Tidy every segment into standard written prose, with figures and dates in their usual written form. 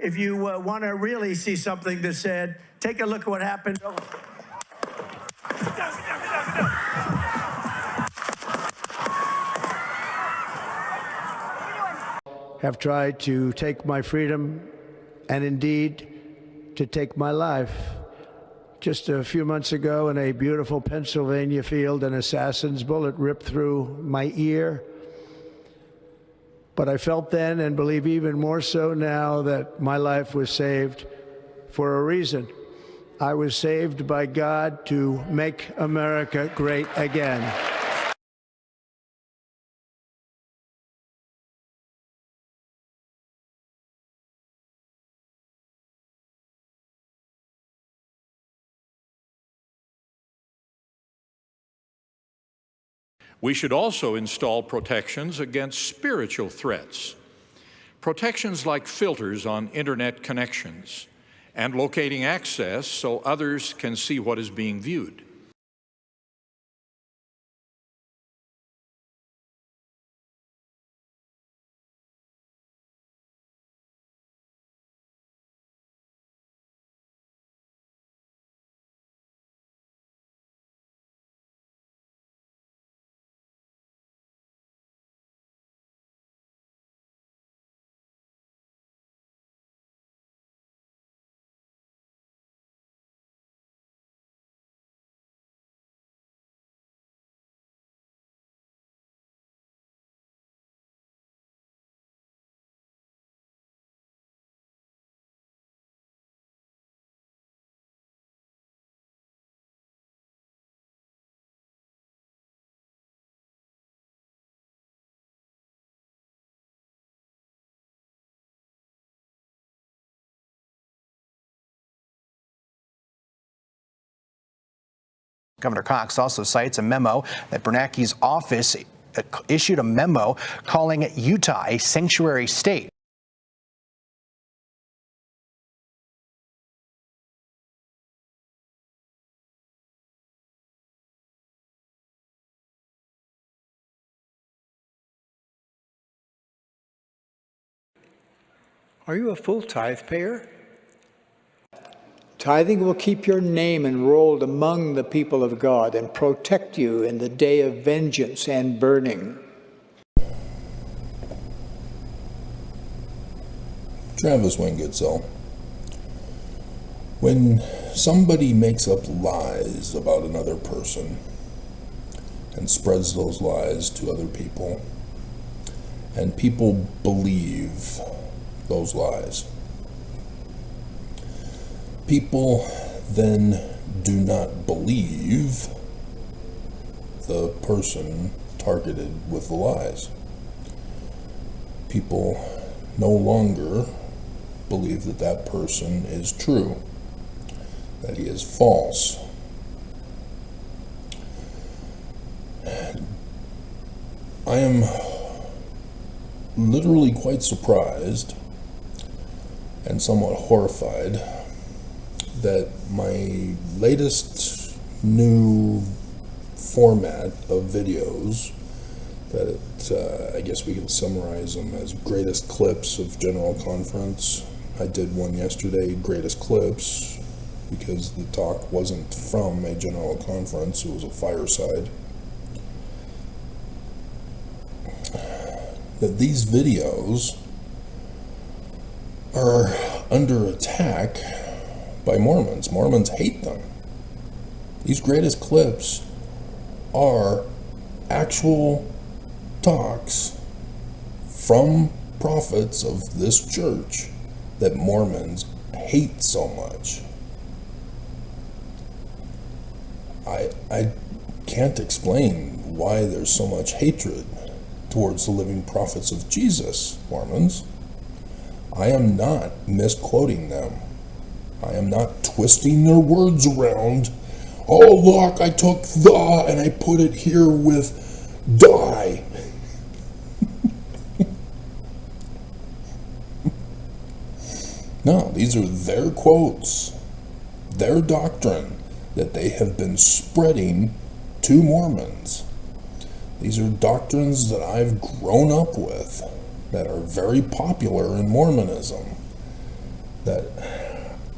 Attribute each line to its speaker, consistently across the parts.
Speaker 1: if you want to really see something that's said, take a look at what happened. Have tried to take my freedom and indeed to take my life. Just a few months ago in a beautiful Pennsylvania field, an assassin's bullet ripped through my ear. But I felt then, and believe even more so now, that my life was saved for a reason. I was saved by God to make America great again.
Speaker 2: We should also install protections against spiritual threats. Protections like filters on internet connections and locating access so others can see what is being viewed.
Speaker 3: Governor Cox also cites a memo that Bernanke's office issued a memo calling Utah a sanctuary state.
Speaker 4: Are you a full tithe payer? Tithing will keep your name enrolled among the people of God and protect you in the day of vengeance and burning.
Speaker 5: Travis Wingitzel. When somebody makes up lies about another person and spreads those lies to other people, and people believe those lies, people then do not believe the person targeted with the lies. People no longer believe that that person is true, that he is false. I am literally quite surprised and somewhat horrified that my latest new format of videos, that I guess we can summarize them as greatest clips of General Conference. I did one yesterday, greatest clips, because the talk wasn't from a General Conference, it was a fireside. That these videos are under attack by Mormons. Mormons hate them. These greatest clips are actual talks from prophets of this church that Mormons hate so much. I can't explain why there's so much hatred towards the living prophets of Jesus, Mormons. I am not misquoting them. I am not twisting their words around. Oh, look, I took the and I put it here with die. No, these are their quotes, their doctrine that they have been spreading to Mormons. These are doctrines that I've grown up with, that are very popular in Mormonism. that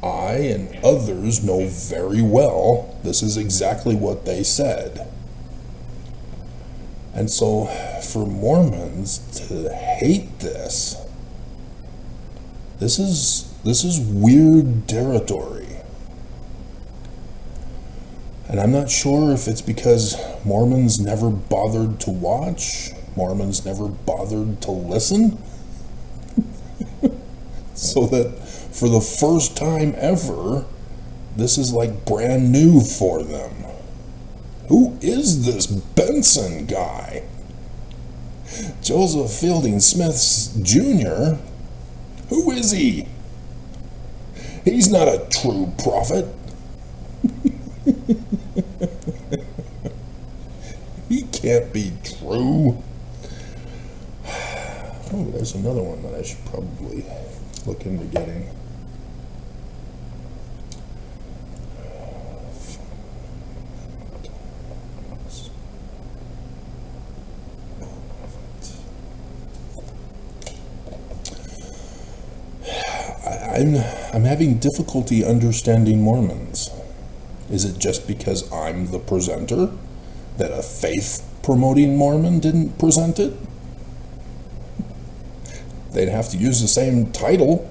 Speaker 5: I and others know very well this is exactly what they said. And so for Mormons to hate this is weird territory. And I'm not sure if it's because Mormons never bothered to watch, Mormons never bothered to listen, so that for the first time ever, this is like brand new for them. Who is this Benson guy? Joseph Fielding Smith Jr.? Who is he? He's not a true prophet. He can't be true. Oh, there's another one that I should probably look into getting. I'm having difficulty understanding Mormons. Is it just because I'm the presenter that a faith-promoting Mormon didn't present it? They'd have to use the same title.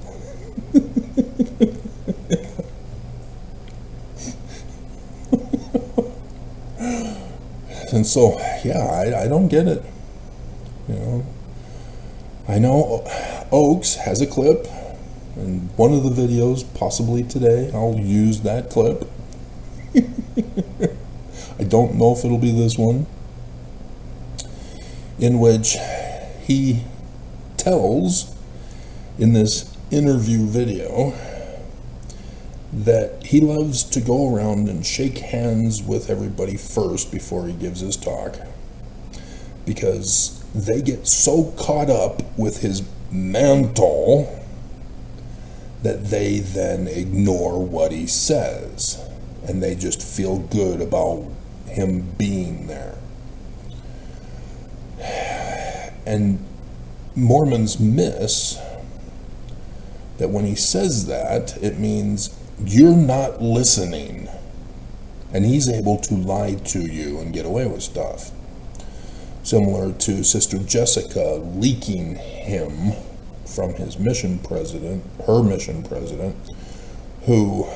Speaker 5: And so, yeah, I don't get it. You know, I know Oaks has a clip, and one of the videos, possibly today, I'll use that clip. I don't know if it'll be this one, in which he tells in this interview video that he loves to go around and shake hands with everybody first before he gives his talk, because they get so caught up with his mantle that they then ignore what he says, and they just feel good about him being there. And Mormons miss that when he says that, it means you're not listening, and he's able to lie to you and get away with stuff. Similar to Sister Jessica leaking him from his mission president, her mission president, who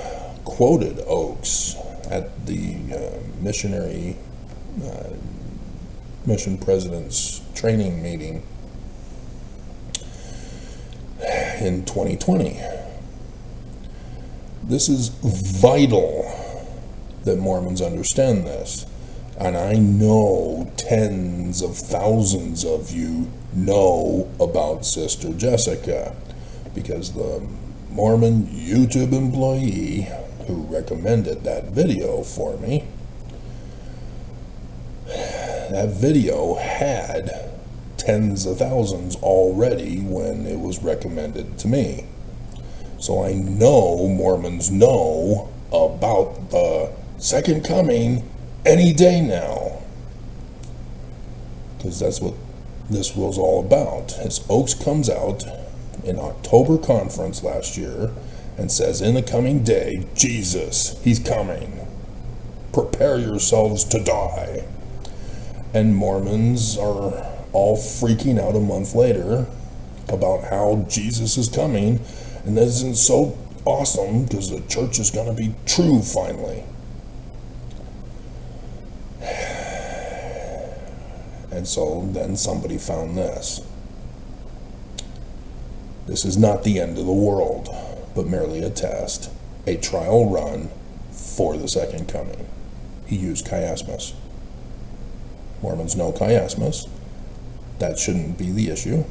Speaker 5: quoted Oaks at the mission president's training meeting in 2020. This is vital that Mormons understand this. And I know tens of thousands of you know about Sister Jessica, because the Mormon YouTube employee who recommended that video for me, that video had tens of thousands already when it was recommended to me. So I know Mormons know about the second coming any day now, because that's what this was all about. As Oaks comes out in October conference last year and says, in the coming day, Jesus, he's coming. Prepare yourselves to die. And Mormons are all freaking out a month later about how Jesus is coming, and this isn't so awesome because the church is going to be true finally. And so then somebody found this. This is not the end of the world, but merely a test, a trial run for the second coming. He used chiasmus. Mormons know chiasmus. That shouldn't be the issue.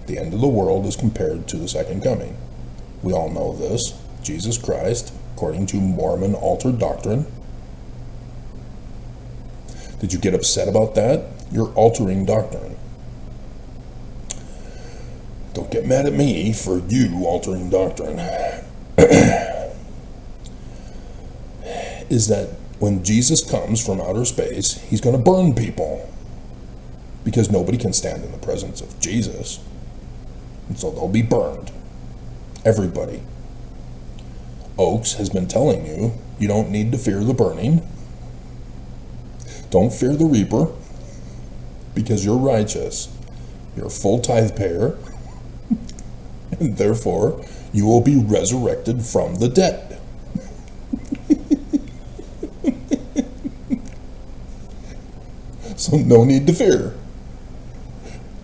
Speaker 5: The end of the world is compared to the second coming. We all know this. Jesus Christ, according to Mormon altered doctrine. Did you get upset about that? You're altering doctrine. Don't get mad at me for you altering doctrine. Is that when Jesus comes from outer space, he's going to burn people, because nobody can stand in the presence of Jesus, and so they'll be burned. Everybody. Oaks has been telling you, you don't need to fear the burning. Don't fear the reaper, because you're righteous. You're a full tithe payer, and therefore you will be resurrected from the dead. So no need to fear.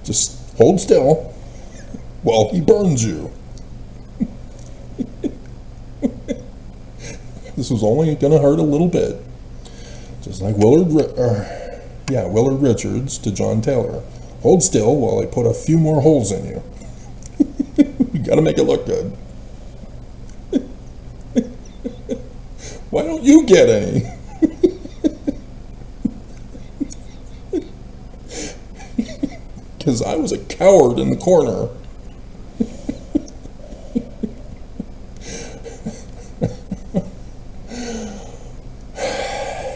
Speaker 5: Just hold still while he burns you. This was only going to hurt a little bit. Just like Willard Richards to John Taylor. Hold still while I put a few more holes in you. You got to make it look good. Why don't you get any? Because I was a coward in the corner.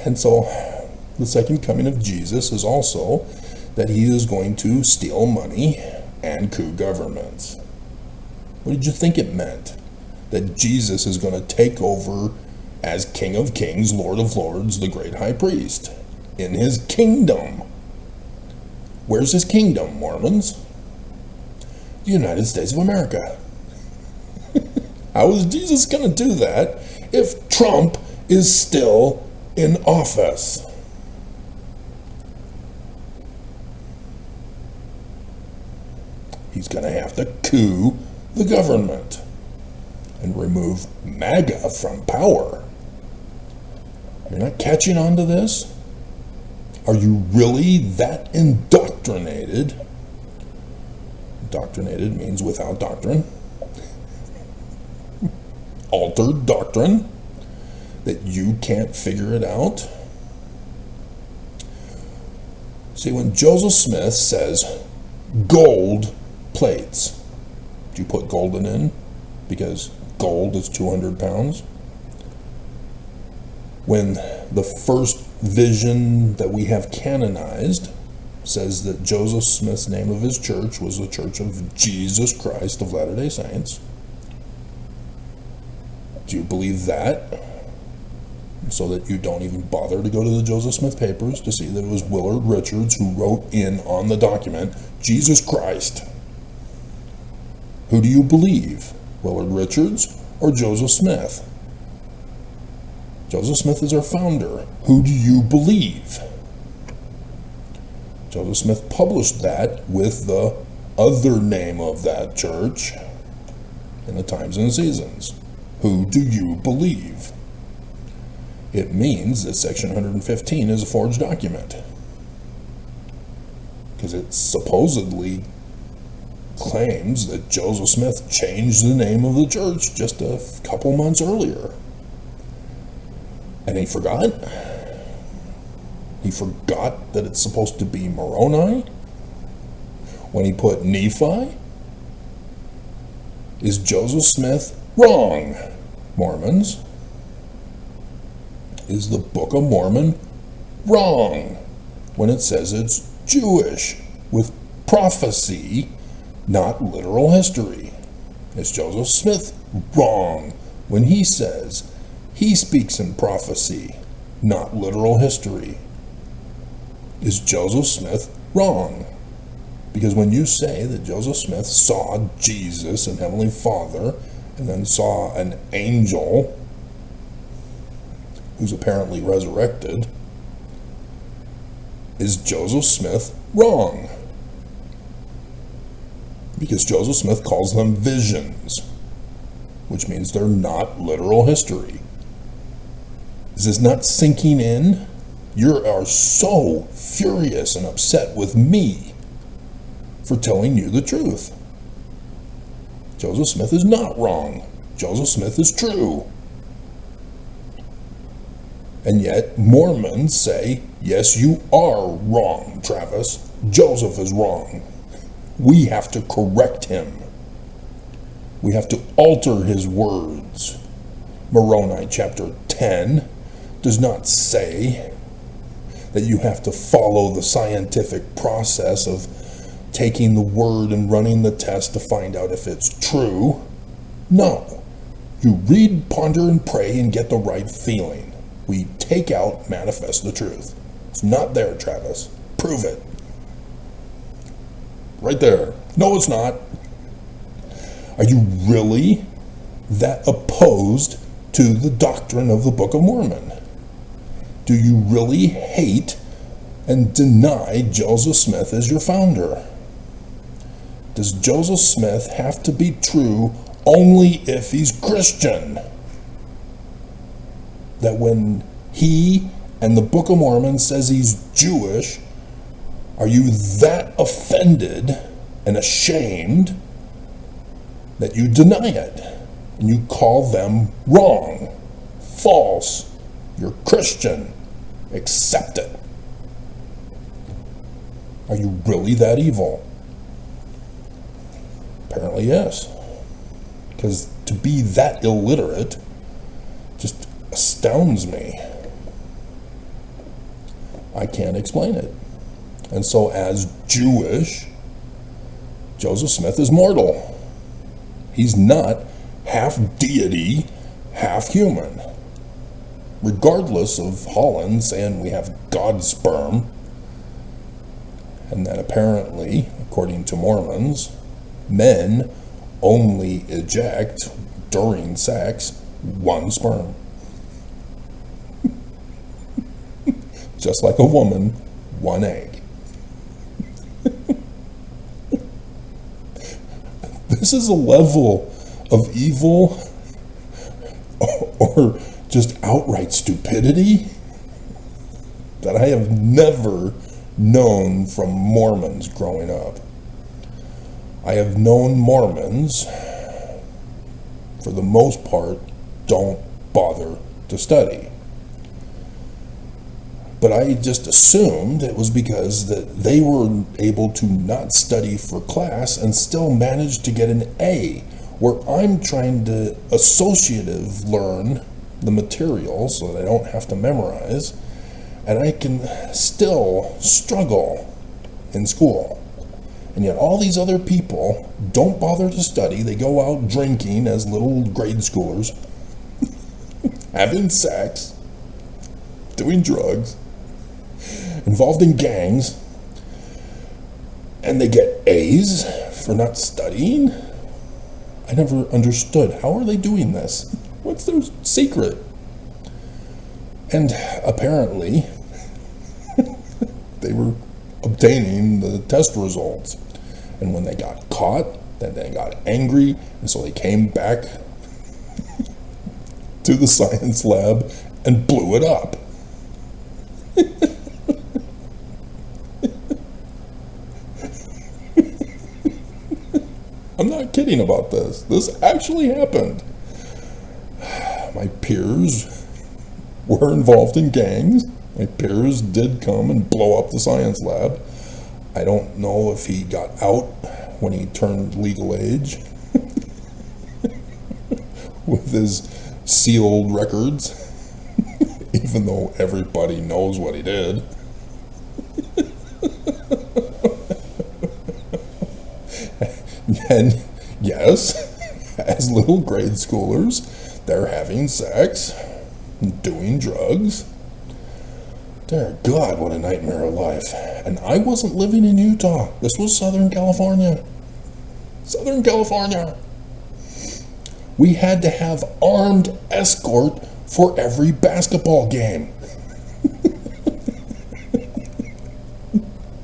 Speaker 5: And so the second coming of Jesus is also that he is going to steal money and coup governments. What did you think it meant? That Jesus is going to take over as King of Kings, Lord of Lords, the great high priest, in his kingdom. Where's his kingdom, Mormons? The United States of America. How is Jesus going to do that if Trump is still in office? He's going to have to coup the government and remove MAGA from power. You're not catching on to this? Are you really that indoctrinated? Indoctrinated means without doctrine. Altered doctrine, that you can't figure it out? See, when Joseph Smith says gold plates, do you put golden in? Because gold is 200 pounds. When the first vision that we have canonized says that Joseph Smith's name of his church was the Church of Jesus Christ of Latter-day Saints, do you believe that? So that you don't even bother to go to the Joseph Smith papers to see that it was Willard Richards who wrote in on the document, Jesus Christ. Who do you believe? Willard Richards or Joseph Smith? Joseph Smith is our founder. Who do you believe? Joseph Smith published that with the other name of that church in the Times and Seasons. Who do you believe? It means that Section 115 is a forged document, because it supposedly claims that Joseph Smith changed the name of the church just a couple months earlier. And he forgot? He forgot that it's supposed to be Moroni when he put Nephi? Is Joseph Smith wrong, Mormons? Is the Book of Mormon wrong when it says it's Jewish with prophecy, not literal history? Is Joseph Smith wrong when he says he speaks in prophecy, not literal history? Is Joseph Smith wrong? Because when you say that Joseph Smith saw Jesus and Heavenly Father and then saw an angel who's apparently resurrected, is Joseph Smith wrong? Because Joseph Smith calls them visions, which means they're not literal history. Is this not sinking in? You are so furious and upset with me for telling you the truth. Joseph Smith is not wrong. Joseph Smith is true. And yet Mormons say, yes, you are wrong, Travis. Joseph is wrong. We have to correct him. We have to alter his words. Moroni chapter 10 does not say that you have to follow the scientific process of taking the word and running the test to find out if it's true. No. You read, ponder, and pray and get the right feeling. We take out manifest the truth. It's not there, Travis. Prove it. Right there. No, it's not. Are you really that opposed to the doctrine of the Book of Mormon? Do you really hate and deny Joseph Smith as your founder? Does Joseph Smith have to be true only if he's Christian? That when he and the Book of Mormon says he's Jewish, are you that offended and ashamed that you deny it and you call them wrong, false? You're Christian. Accept it. Are you really that evil? Apparently, yes. Because to be that illiterate just astounds me. I can't explain it. And so, as Jewish, Joseph Smith is mortal. He's not half deity, half human. Regardless of Holland saying we have God's sperm, and that apparently, according to Mormons, men only eject during sex one sperm. Just like a woman, one egg. This is a level of evil or just outright stupidity that I have never known from Mormons growing up. I have known Mormons, for the most part, don't bother to study. But I just assumed it was because that they were able to not study for class and still manage to get an A, where I'm trying to associative learn the material so that I don't have to memorize, and I can still struggle in school. And yet all these other people don't bother to study. They go out drinking as little grade schoolers, having sex, doing drugs, involved in gangs, and they get A's for not studying. I never understood. How are they doing this? What's their secret? And apparently, they were obtaining the test results. And when they got caught, then they got angry, and so they came back to the science lab and blew it up. I'm not kidding about this. This actually happened. My peers were involved in gangs. My peers did come and blow up the science lab. I don't know if he got out when he turned legal age with his sealed records, even though everybody knows what he did. And yes, as little grade schoolers, they're having sex, doing drugs. Dear God, what a nightmare of life. And I wasn't living in Utah. This was Southern California. Southern California. We had to have armed escort for every basketball game.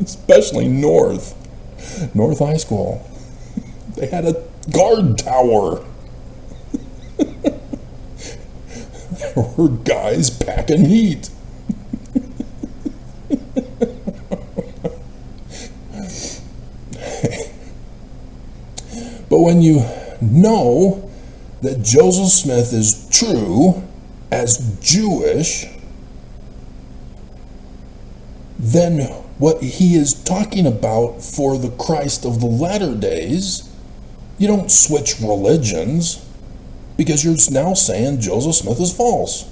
Speaker 5: Especially North High School. They had a guard tower. There were guys packing heat. But when you know that Joseph Smith is true as Jewish, then what he is talking about for the Christ of the latter days, you don't switch religions because you're now saying Joseph Smith is false.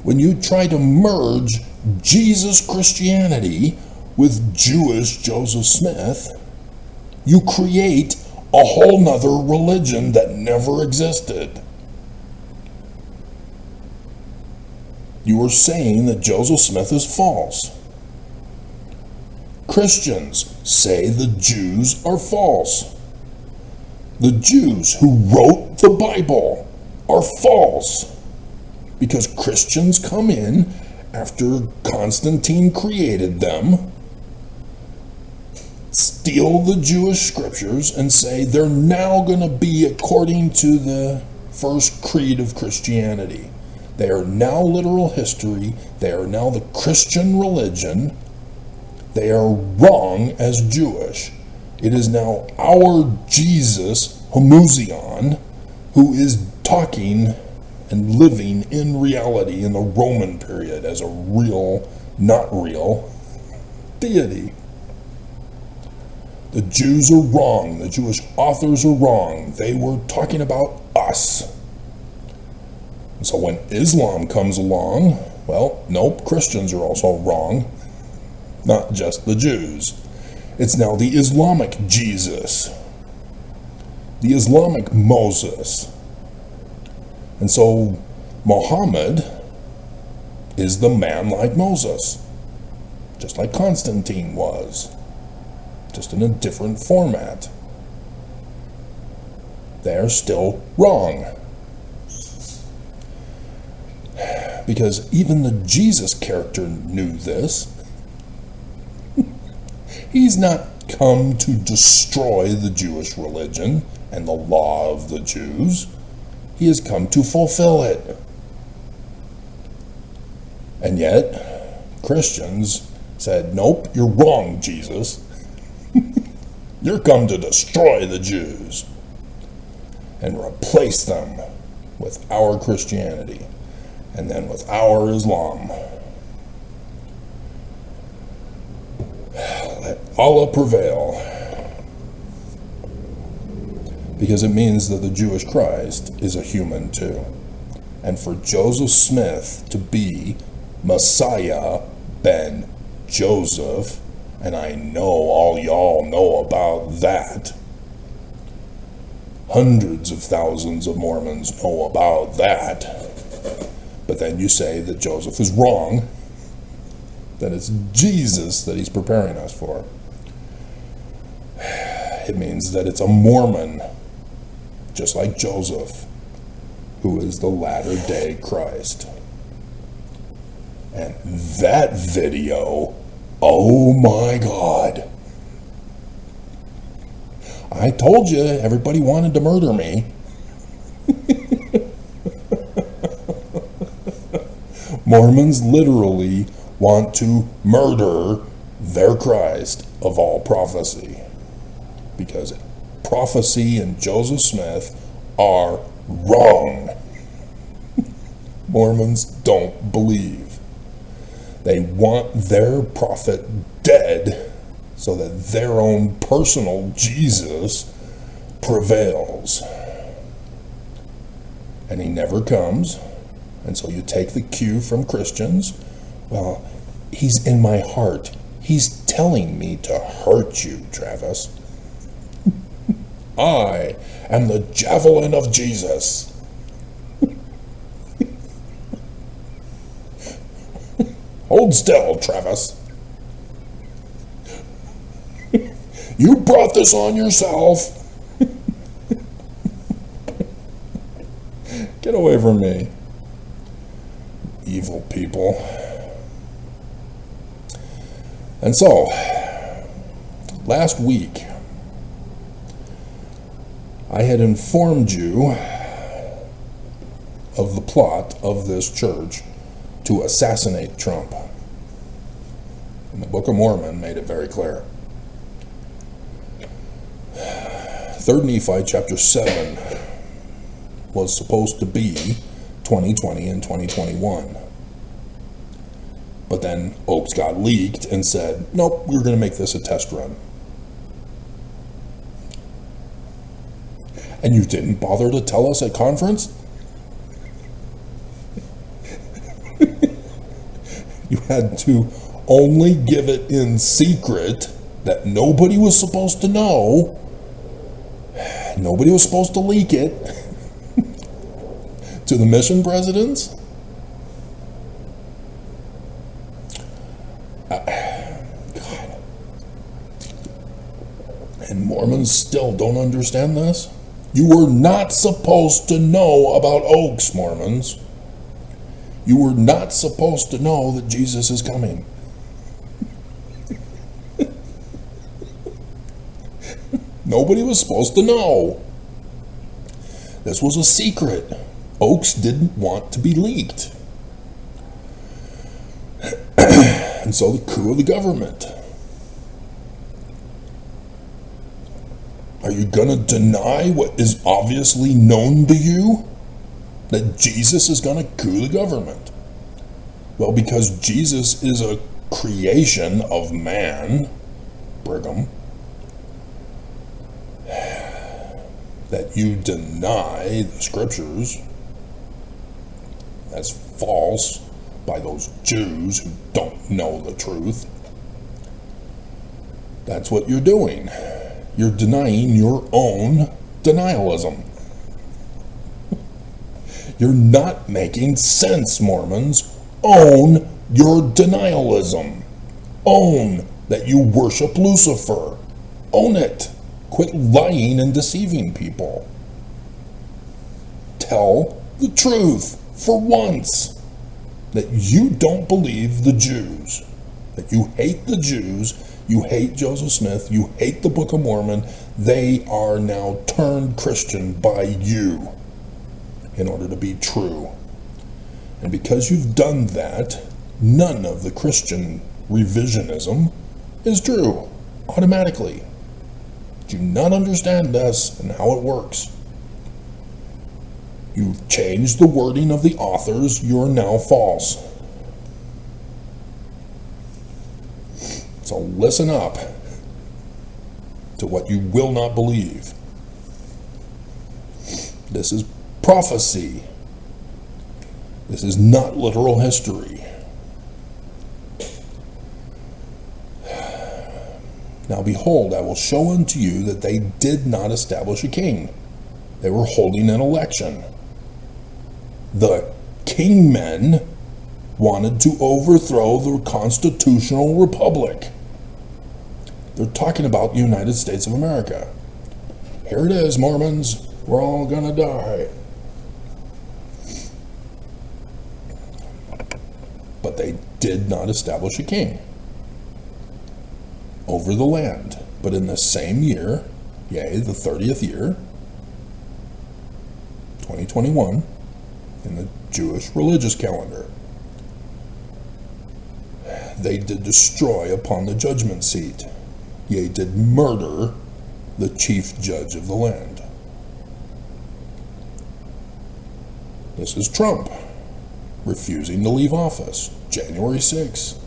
Speaker 5: When you try to merge Jesus Christianity with Jewish Joseph Smith, you create a whole nother religion that never existed. You are saying that Joseph Smith is false. Christians say the Jews are false. The Jews who wrote the Bible are false because Christians come in after Constantine created them, steal the Jewish scriptures, and say they're now going to be according to the first creed of Christianity. They are now literal history. They are now the Christian religion. They are wrong as Jewish. It is now our Jesus, Homoousion, who is talking and living in reality in the Roman period as a real, not real deity. The Jews are wrong. The Jewish authors are wrong. They were talking about us. And so when Islam comes along, well, nope, Christians are also wrong. Not just the Jews. It's now the Islamic Jesus. The Islamic Moses. And so Muhammad is the man like Moses. Just like Constantine was. Just in a different format. They're still wrong. Because even the Jesus character knew this. He's not come to destroy the Jewish religion and the law of the Jews. He has come to fulfill it. And yet, Christians said, nope, you're wrong, Jesus. You're come to destroy the Jews and replace them with our Christianity and then with our Islam. Let Allah prevail. Because it means that the Jewish Christ is a human too. And for Joseph Smith to be Messiah ben Joseph, and I know all y'all know about that. Hundreds of thousands of Mormons know about that. But then you say that Joseph is wrong, that it's Jesus that he's preparing us for. It means that it's a Mormon, just like Joseph, who is the latter-day Christ. And that video, oh my God. I told you everybody wanted to murder me. Mormons literally want to murder their Christ of all prophecy. Because prophecy and Joseph Smith are wrong. Mormons don't believe. They want their prophet dead so that their own personal Jesus prevails. And he never comes. And so you take the cue from Christians. Well, he's in my heart. He's telling me to hurt you, Travis. I am the javelin of Jesus. Hold still, Travis. You brought this on yourself. Get away from me. Evil people. And so, last week, I had informed you of the plot of this church to assassinate Trump. And the Book of Mormon made it very clear. 3 Nephi chapter 7 was supposed to be 2020 and 2021. But then Oaks got leaked and said, nope, we're going to make this a test run. And you didn't bother to tell us at conference? You had to only give it in secret that nobody was supposed to know. Nobody was supposed to leak it to the mission presidents. God. And Mormons still don't understand this. You were not supposed to know about Oaks, Mormons. You were not supposed to know that Jesus is coming. Nobody was supposed to know. This was a secret. Oaks didn't want to be leaked. And so the coup of the government. Are you going to deny what is obviously known to you? That Jesus is going to coup the government? Well, because Jesus is a creation of man, Brigham, that you deny the scriptures as false by those Jews who don't know the truth. That's what you're doing. You're denying your own denialism. You're not making sense, Mormons. Own your denialism. Own that you worship Lucifer. Own it. Quit lying and deceiving people. Tell the truth for once. That you don't believe the Jews. That you hate the Jews. You hate Joseph Smith. You hate the Book of Mormon. They are now turned Christian by you in order to be true. And because you've done that, none of the Christian revisionism is true automatically. Do you not understand this and how it works? You've changed the wording of the authors. You're now false. So listen up to what you will not believe. This is prophecy. This is not literal history. Now behold, I will show unto you that they did not establish a king. They were holding an election. The kingmen wanted to overthrow the constitutional republic. They're talking about the United States of America. Here it is, Mormons. We're all gonna die. But they did not establish a king over the land. But in the same year, yea, the 30th year, 2021, in the Jewish religious calendar, they did destroy upon the judgment seat, yea, did murder the chief judge of the land. This is Trump refusing to leave office, January 6th.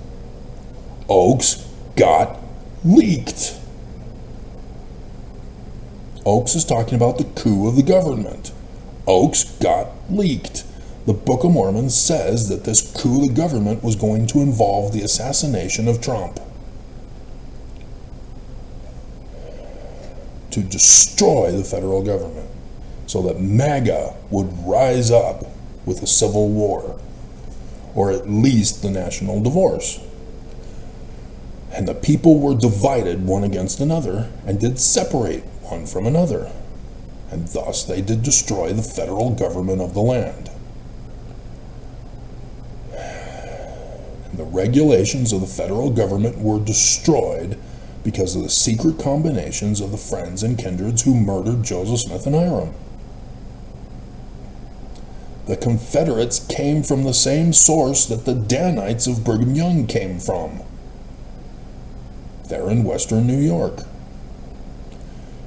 Speaker 5: Oaks got leaked. Oaks is talking about the coup of the government. Oaks got leaked. The Book of Mormon says that this coup of the government was going to involve the assassination of Trump. To destroy the federal government so that MAGA would rise up with a civil war, or at least the national divorce. And the people were divided one against another and did separate one from another. And thus they did destroy the federal government of the land. And the regulations of the federal government were destroyed because of the secret combinations of the friends and kindreds who murdered Joseph Smith and Hiram. The Confederates came from the same source that the Danites of Brigham Young came from. They're in western New York.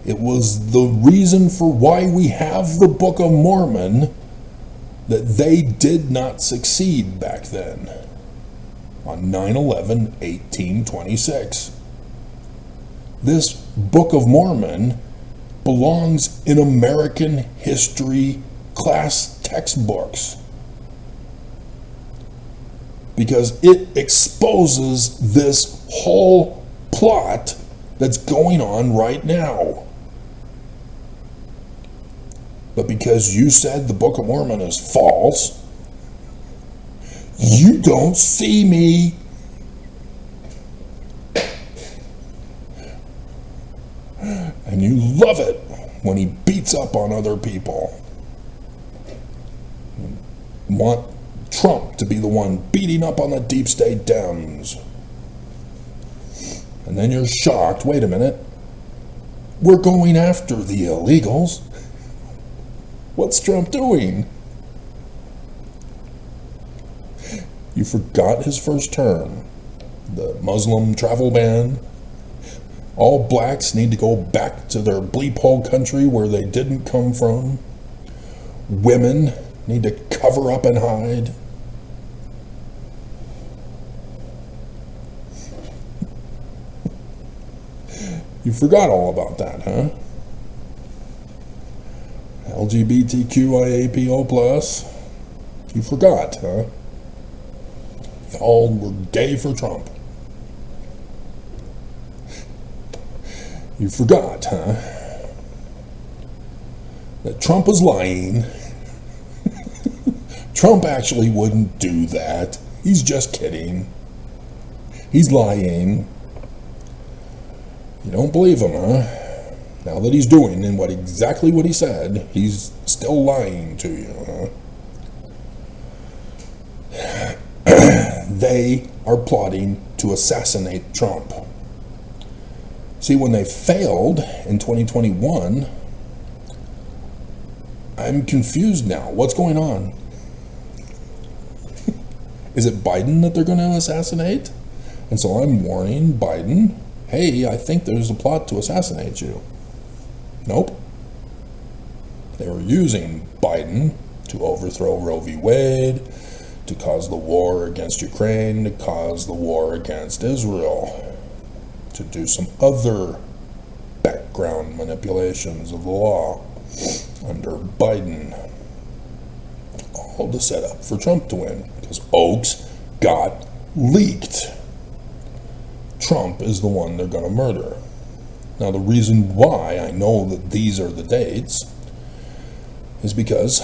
Speaker 5: It was the reason for why we have the Book of Mormon that they did not succeed back then on 9/11/1826. This Book of Mormon belongs in American history class textbooks because it exposes this whole plot that's going on right now. But because you said the Book of Mormon is false, you don't see me. And you love it when he beats up on other people. You want Trump to be the one beating up on the deep state Dems. And then you're shocked, wait a minute, we're going after the illegals. What's Trump doing? You forgot his first term, the Muslim travel ban. All blacks need to go back to their bleep hole country where they didn't come from. Women need to cover up and hide. You forgot all about that, huh? LGBTQIAPO+. You forgot, huh? Y'all were gay for Trump. You forgot, huh? That Trump was lying. Trump actually wouldn't do that. He's just kidding. He's lying. You don't believe him, huh? Now that he's doing exactly what he said, he's still lying to you, huh? They are plotting to assassinate Trump. See, when they failed in 2021, I'm confused now. What's going on? Is it Biden that they're going to assassinate? And so I'm warning Biden, hey, I think there's a plot to assassinate you. Nope. They were using Biden to overthrow Roe v. Wade, to cause the war against Ukraine, to cause the war against Israel, to do some other background manipulations of the law under Biden, all to set up for Trump to win, because Oaks got leaked. Trump is the one they're going to murder. Now, the reason why I know that these are the dates is because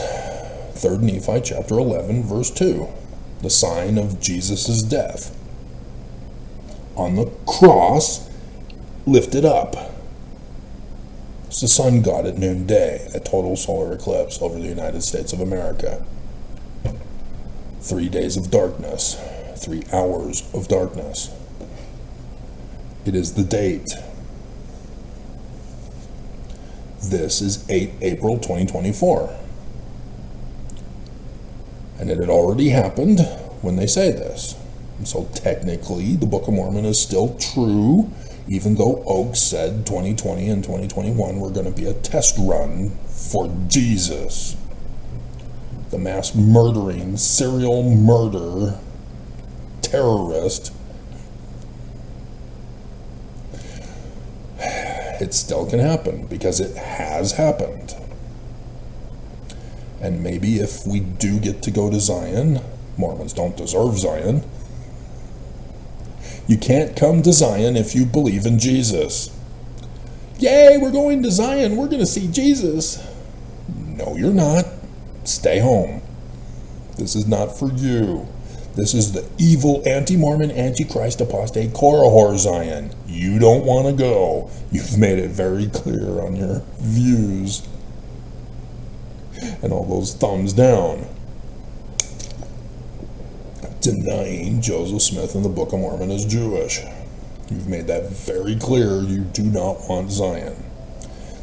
Speaker 5: 3 Nephi chapter 11, verse 2, the sign of Jesus' death. On the cross, lifted up. It's the sun god at noonday, a total solar eclipse over the United States of America. 3 days of darkness, 3 hours of darkness. It is the date. This is 8 April 2024. And it had already happened when they say this. And so technically, the Book of Mormon is still true, even though Oaks said 2020 and 2021 were going to be a test run for Jesus. The mass murdering, serial murder, terrorist. It still can happen, because it has happened. And maybe if we do get to go to Zion, Mormons don't deserve Zion. You can't come to Zion if you believe in Jesus. Yay, we're going to Zion, we're going to see Jesus. No, you're not. Stay home. This is not for you. This is the evil anti-Mormon, antichrist, apostate, Korahor Zion. You don't want to go. You've made it very clear on your views. And all those thumbs down. Denying Joseph Smith and the Book of Mormon is Jewish. You've made that very clear. You do not want Zion.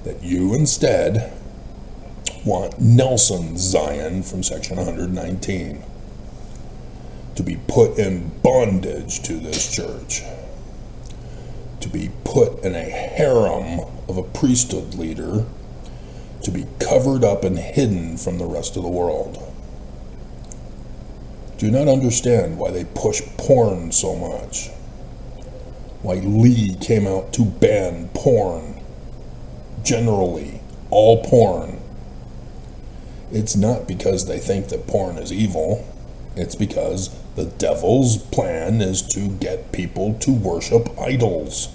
Speaker 5: That you instead want Nelson's Zion from section 119. To be put in bondage to this church. To be put in a harem of a priesthood leader. To be covered up and hidden from the rest of the world. Do not understand why they push porn so much. Why Lee came out to ban porn. Generally, all porn. It's not because they think that porn is evil. It's because the devil's plan is to get people to worship idols.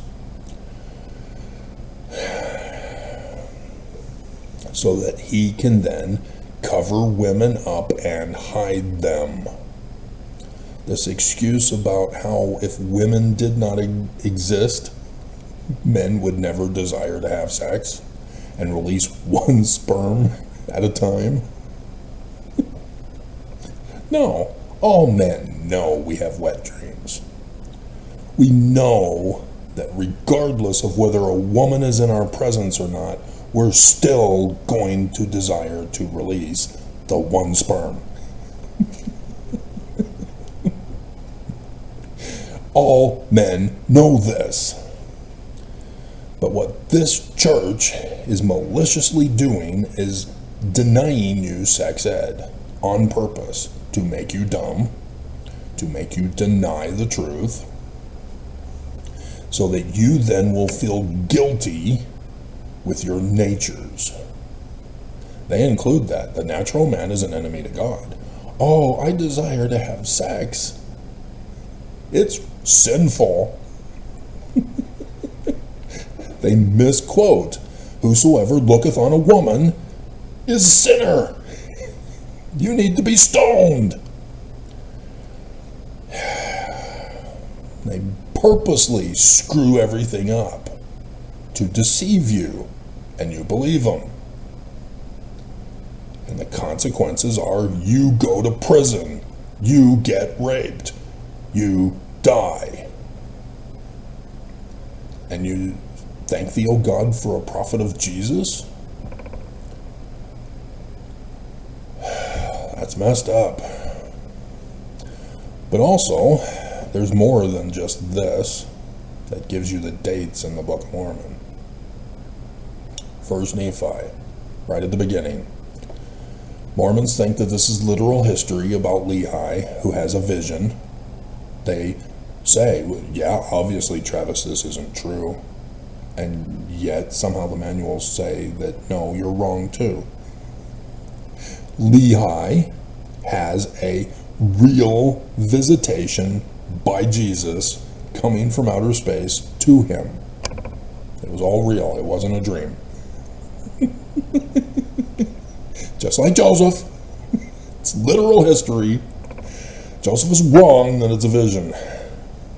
Speaker 5: so that he can then cover women up and hide them. This excuse about how if women did not exist, men would never desire to have sex and release one sperm at a time. No, all men know we have wet dreams. We know that regardless of whether a woman is in our presence or not, we're still going to desire to release the one sperm. All men know this. But what this church is maliciously doing is denying you sex ed on purpose to make you dumb, to make you deny the truth, so that you then will feel guilty with your natures. They include that. The natural man is an enemy to God. Oh, I desire to have sex. It's sinful. They misquote, whosoever looketh on a woman is a sinner. You need to be stoned. They purposely screw everything up to deceive you, and you believe them. And the consequences are you go to prison, you get raped, you die. And you thank thee, O God, for a prophet of Jesus? That's messed up. But also, there's more than just this that gives you the dates in the Book of Mormon. First Nephi, right at the beginning. Mormons think that this is literal history about Lehi, who has a vision. They say, well, yeah, obviously, Travis, this isn't true. And yet, somehow the manuals say that, no, you're wrong too. Lehi has a real visitation by Jesus coming from outer space to him. It was all real. It wasn't a dream. Just like Joseph. It's literal history. Joseph is wrong that it's a vision.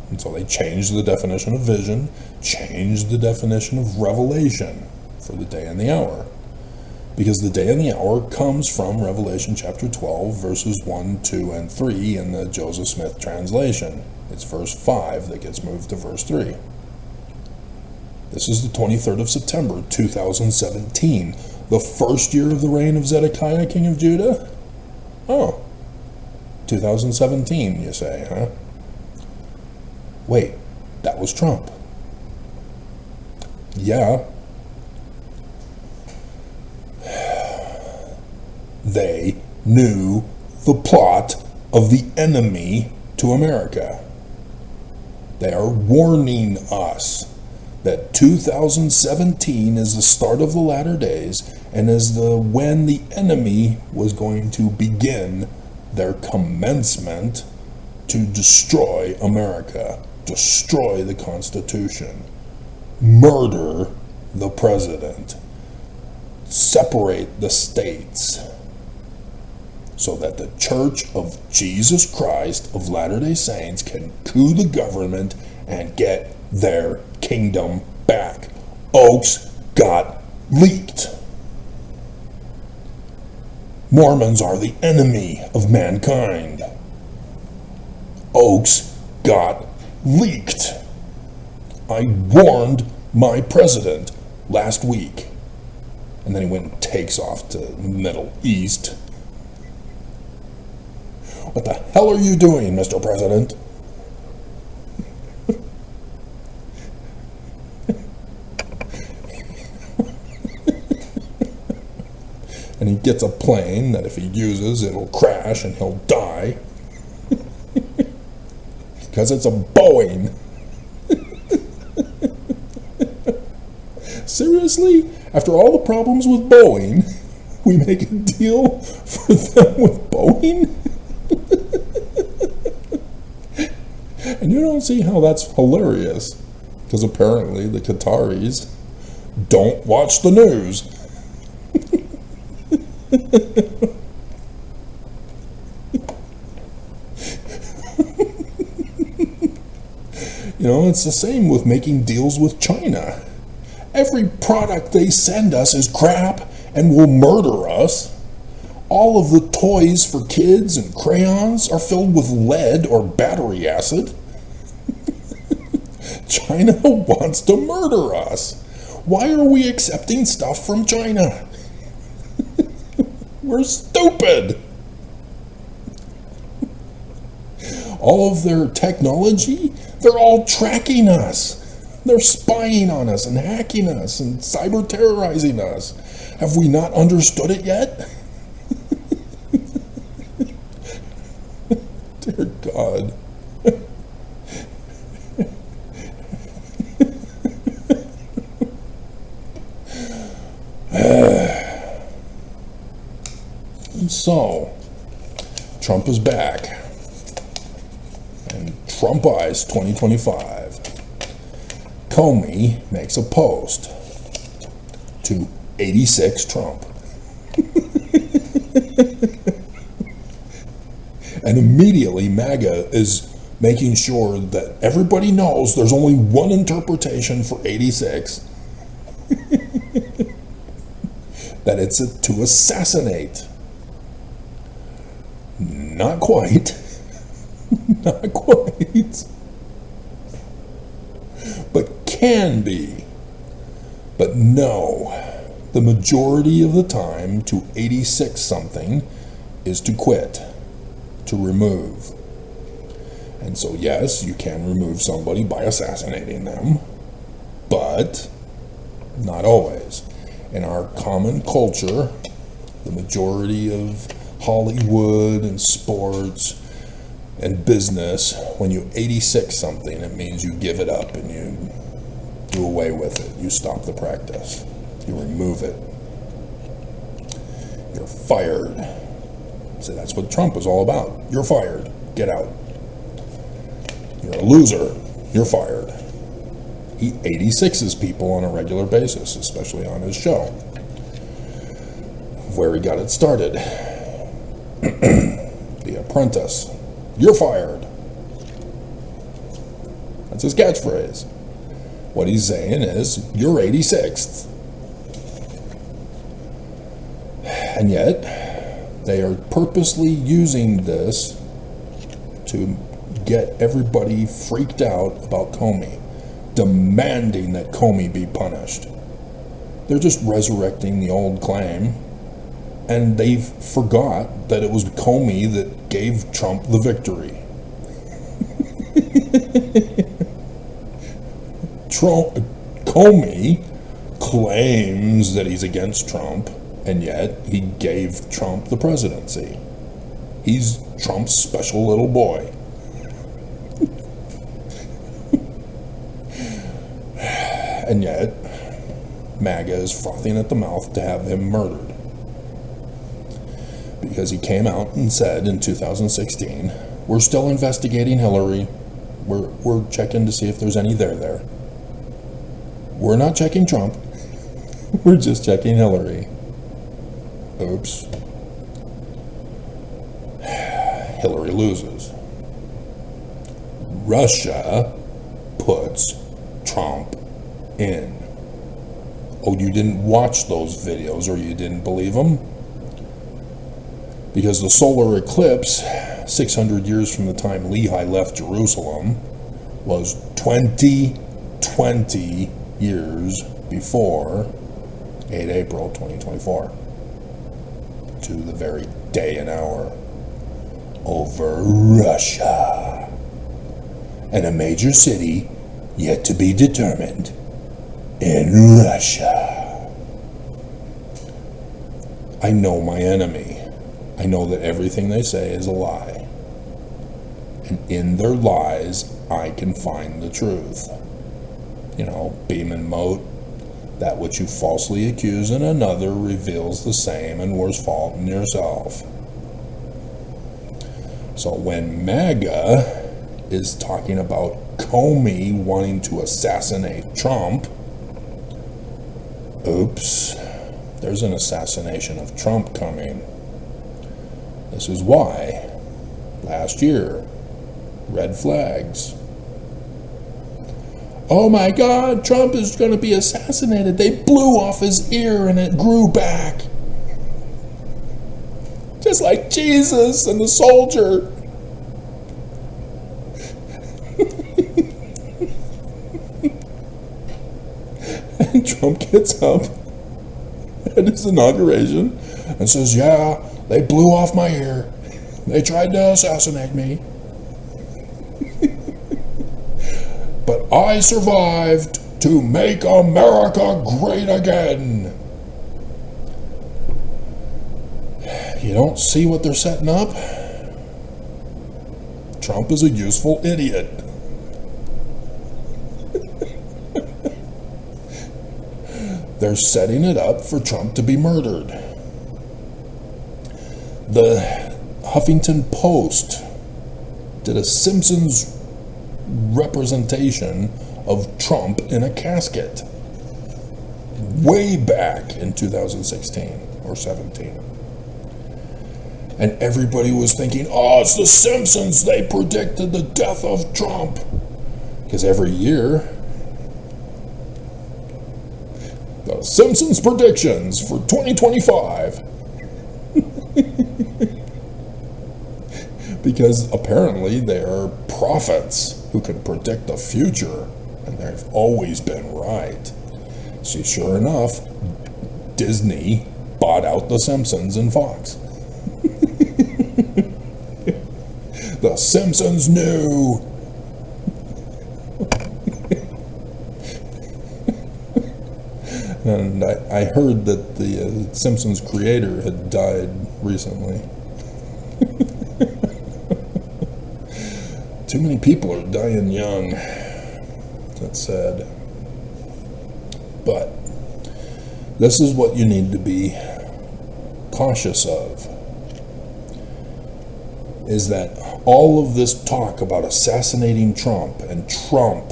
Speaker 5: And so they changed the definition of vision, changed the definition of revelation for the day and the hour. Because the day and the hour comes from Revelation chapter 12, verses 1, 2, and 3 in the Joseph Smith translation. It's verse 5 that gets moved to verse 3. This is the 23rd of September, 2017, the first year of the reign of Zedekiah, king of Judah. Oh, 2017, you say, huh? Wait, that was Trump. Yeah. They knew the plot of the enemy to America. They are warning us that 2017 is the start of the latter days and is when the enemy was going to begin their commencement to destroy America, destroy the Constitution, murder the president, separate the states, so that the Church of Jesus Christ of Latter-day Saints can coup the government and get their kingdom back. Oaks got leaked. Mormons are the enemy of mankind. Oaks got leaked. I warned my president last week. And then he went and takes off to the Middle East. What the hell are you doing, Mr. President? And he gets a plane that if he uses, it'll crash and he'll die. Because it's a Boeing. Seriously? After all the problems with Boeing, we make a deal for them with Boeing? And you don't see how that's hilarious, because apparently the Qataris don't watch the news. You know, it's the same with making deals with China. Every product they send us is crap and will murder us. All of the toys for kids and crayons are filled with lead or battery acid. China wants to murder us. Why are we accepting stuff from China? We're stupid. All of their technology, they're all tracking us. They're spying on us and hacking us and cyber terrorizing us. Have we not understood it yet? Dear God. So, Trump is back. And Trump-ize 2025. Comey makes a post to 86 Trump. And immediately MAGA is making sure that everybody knows there's only one interpretation for 86. That it's to assassinate. Not quite. Not quite. But can be. But no. The majority of the time to 86 something is to quit. To remove. And so yes, you can remove somebody by assassinating them. But not always. In our common culture, the majority of Hollywood and sports and business, when you 86 something, it means you give it up and you do away with it. You stop the practice. You remove it. You're fired. So that's what Trump is all about. You're fired. Get out. You're a loser. You're fired. He 86s people on a regular basis, especially on his show, where he got it started. The Apprentice. You're fired. That's his catchphrase. What he's saying is, you're 86th. And yet, they are purposely using this to get everybody freaked out about Comey, demanding that Comey be punished. They're just resurrecting the old claim, and they've forgot that it was Comey that gave Trump the victory. Comey claims that he's against Trump, and yet he gave Trump the presidency. He's Trump's special little boy. And yet, MAGA is frothing at the mouth to have him murdered. Because he came out and said in 2016, we're still investigating Hillary. We're checking to see if there's any there. We're not checking Trump. We're just checking Hillary. Oops. Hillary loses. Russia puts Trump in. Oh, you didn't watch those videos, or you didn't believe them? Because the solar eclipse, 600 years from the time Lehi left Jerusalem, was 20 years before 8 April 2024. To the very day and hour. Over Russia. And a major city yet to be determined in Russia. I know my enemy. I know that everything they say is a lie. And in their lies, I can find the truth. You know, beam and mote. That which you falsely accuse in another reveals the same and worse fault in yourself. So when MAGA is talking about Comey wanting to assassinate Trump, oops, there's an assassination of Trump coming. This is why, last year, red flags. Oh my God, Trump is going to be assassinated. They blew off his ear and it grew back. Just like Jesus and the soldier. And Trump gets up at his inauguration and says, yeah, they blew off my ear. They tried to assassinate me. But I survived to make America great again. You don't see what they're setting up? Trump is a useful idiot. They're setting it up for Trump to be murdered. The Huffington Post did a Simpsons representation of Trump in a casket way back in 2016 or 17. And everybody was thinking, oh, it's the Simpsons. They predicted the death of Trump. Because every year, the Simpsons predictions for 2025. Because apparently they are prophets who can predict the future, and they've always been right. See, sure enough, Disney bought out the Simpsons and Fox. The Simpsons knew. And I heard that the Simpsons creator had died recently. Too many people are dying young. That's sad. But this is what you need to be cautious of, is that all of this talk about assassinating Trump and Trump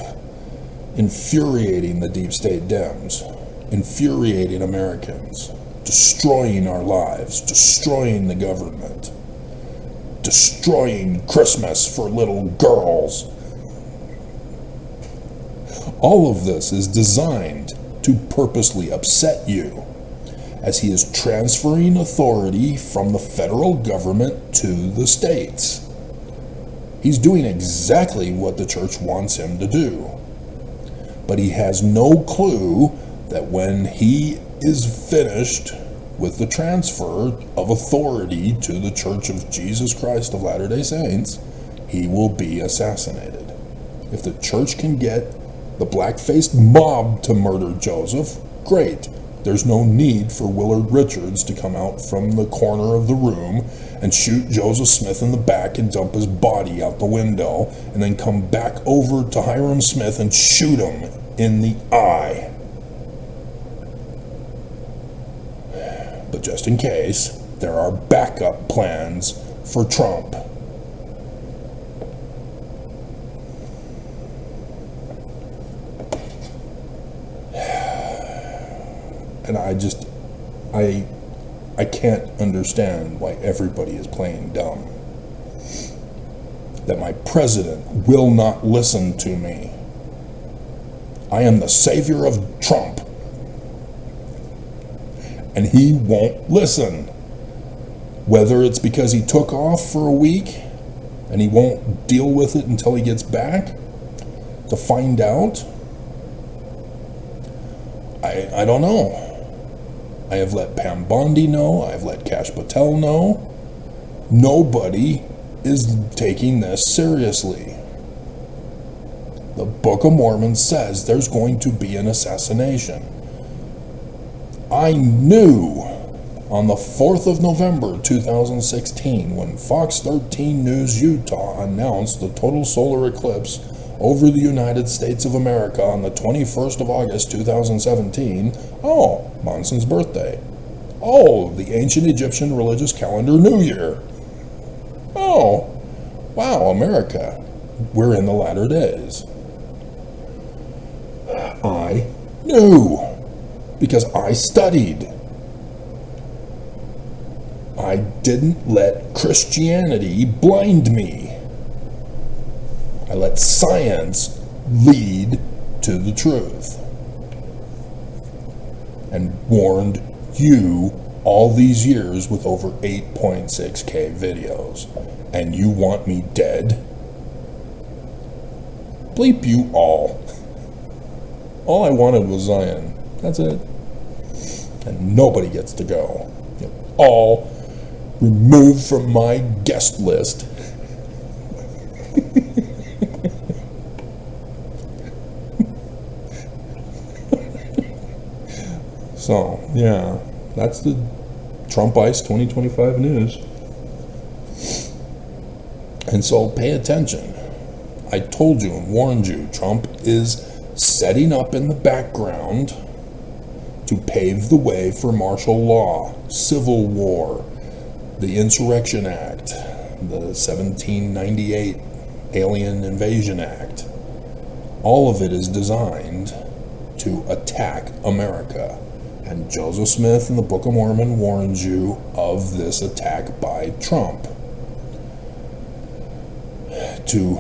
Speaker 5: infuriating the deep state Dems, infuriating Americans, destroying our lives, destroying the government, destroying Christmas for little girls. All of this is designed to purposely upset you, as he is transferring authority from the federal government to the states. He's doing exactly what the church wants him to do. But he has no clue that when he is finished with the transfer of authority to the Church of Jesus Christ of Latter-day Saints, he will be assassinated. If the church can get the black-faced mob to murder Joseph, great. There's no need for Willard Richards to come out from the corner of the room and shoot Joseph Smith in the back and dump his body out the window, and then come back over to Hiram Smith and shoot him in the eye. But just in case, there are backup plans for Trump. And I can't understand why everybody is playing dumb. That my president will not listen to me. I am the savior of Trump. And he won't listen. Whether it's because he took off for a week and he won't deal with it until he gets back to find out, I don't know. I have let Pam Bondi know. I have let Kash Patel know. Nobody is taking this seriously. The Book of Mormon says there's going to be an assassination. I knew on the 4th of November 2016, when Fox 13 News Utah announced the total solar eclipse over the United States of America on the 21st of August 2017, oh, Monson's birthday. Oh, the ancient Egyptian religious calendar New Year. Oh, wow, America, we're in the latter days. I knew, because I studied. I didn't let Christianity blind me. I let science lead to the truth. And warned you all these years with over 8.6K videos. And you want me dead? Bleep you all. All I wanted was Zion. That's it. And nobody gets to go. You're all removed from my guest list. So, yeah, that's the Trump Ice 2025 news. And so pay attention. I told you and warned you, Trump is setting up in the background to pave the way for martial law, civil war, the Insurrection Act, the 1798 Alien Invasion Act. All of it is designed to attack America. And Joseph Smith in the Book of Mormon warns you of this attack by Trump to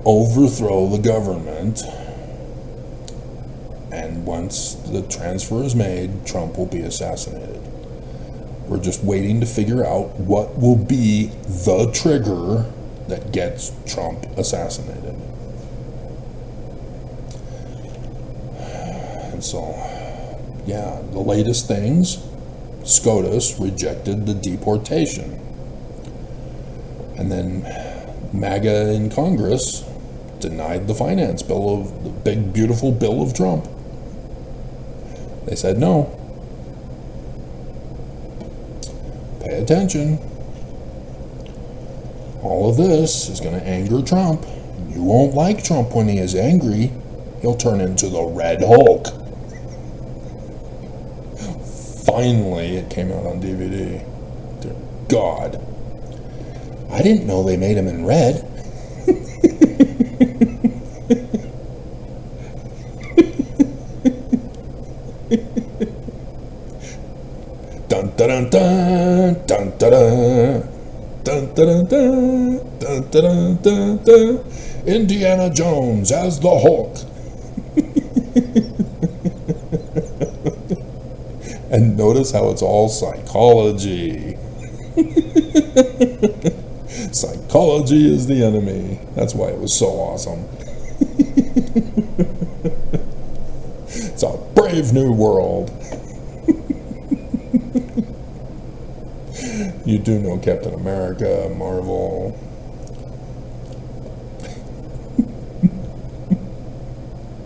Speaker 5: overthrow the government. And once the transfer is made, Trump will be assassinated. We're just waiting to figure out what will be the trigger that gets Trump assassinated. And so, yeah, the latest things, SCOTUS rejected the deportation. And then MAGA in Congress denied the finance bill of the big, beautiful bill of Trump. They said no. Pay attention. All of this is going to anger Trump. You won't like Trump when he is angry. He'll turn into the Red Hulk. Finally, it came out on DVD. Dear God. I didn't know they made him in red. Dun dun dun dun dun dun dun dun dun dun dun dun. Indiana Jones as the Hulk. And notice how it's all psychology. Psychology is the enemy. That's why it was so awesome. It's a brave new world. You do know Captain America, Marvel,